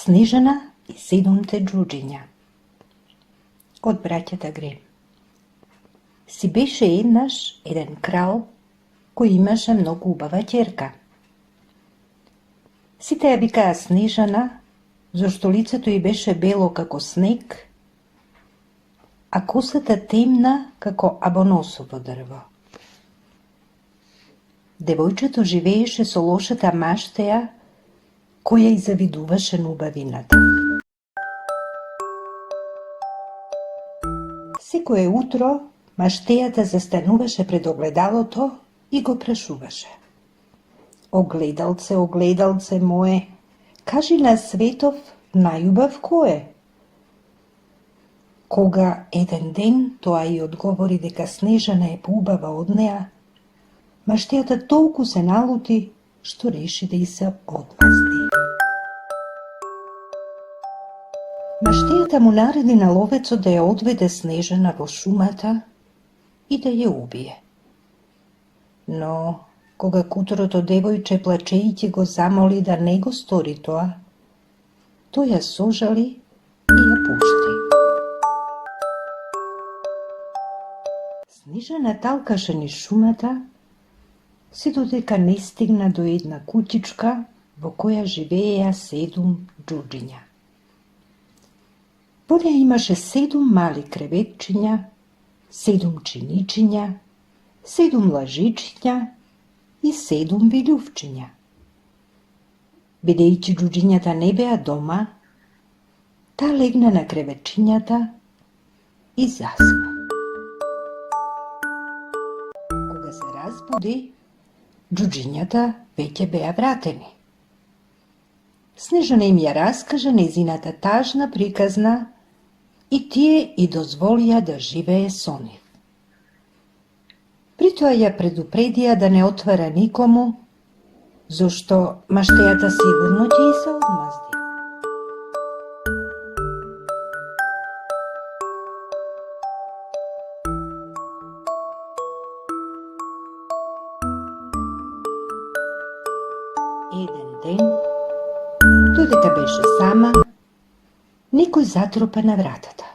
Снежана и 7 џуџиња. Од браќата Грим. Си беше еднаш еден крал кој имаше многу убава ќерка. Сите ја викаа Снежана, зашто лицето ѝ беше бело како снег, а косата темна како абоносово дрво. Девојчето живееше со лошата маштеја која ја завидуваше на убавината. Секое утро маштејата застануваше пред огледалото и го прашуваше: Огледалце, огледалце мое, кажи на светов најубав кој е? Кога еден ден тоа и одговори дека Снежана е поубава од неа, маштејата толку се налути што реши да ѝ се одмазди. Маштејата му нареди на ловецот да ја одведе Снежана во шумата и да ја убие. Но кога куторото девојче плачејќи го замоли да не го стори тоа, тој ја сожали и ја пушти. Снежана талкаше низ шумата, се додека не стигна до една куќичка во која живееја 7 џуџиња. Во неа имаше 7 мали креветчиња, 7 чиничиња, 7 лажичиња и 7 вилјувчиња. Бидејќи џуџињата не беа дома, таа легна на креветчињата и заспа. Кога се разбуди, џуџињата веќе беа вратени. Снежана им ја раскажа нејзината тажна приказна и тие и дозволија да живее со нив. При тоа ја предупредија да не отвара никому, зашто маштејата сигурно ќе ѝ се одмазди. Еден ден, додека беше сама, некој затропа на вратата.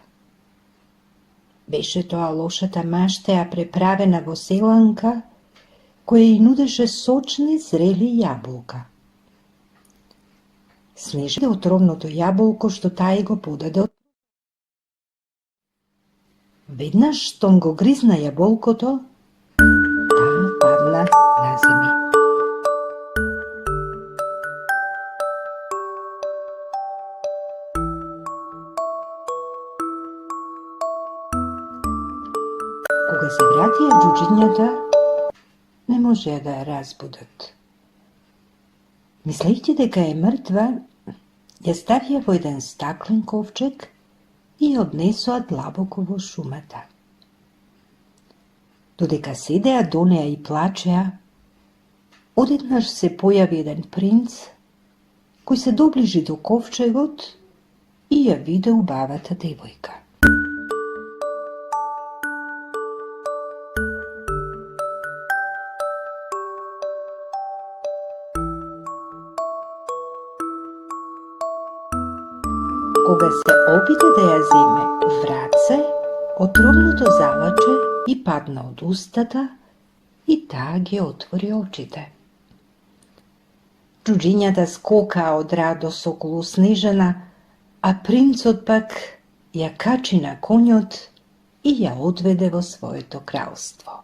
Беше тоа лошата маштеја преправена во селанка, која ѝ нудеше сочни зрели јаболка. Снежана отровното јаболко што таа го подаде од... Веднаш штом го гризна јаболкото, таа падна на земја. Кога се вратија џуџињата, не можеа да ја разбудат. Мислејќи дека е мртва, ја ставија во еден стаклен ковчег и ја однесоа длабоко во шумата. Додека седеа до неа и плачеа, одеднаш се појави еден принц, кој се доближи до ковчегот и ја виде убавата девојка. Кога се обиде да ја земе враце, отровното заваче и падна од устата и таа ги отвори очите. Џуџињата скокаа од радост околу Снежана, а принцот пак ја качи на конјот и ја одведе во своето кралство.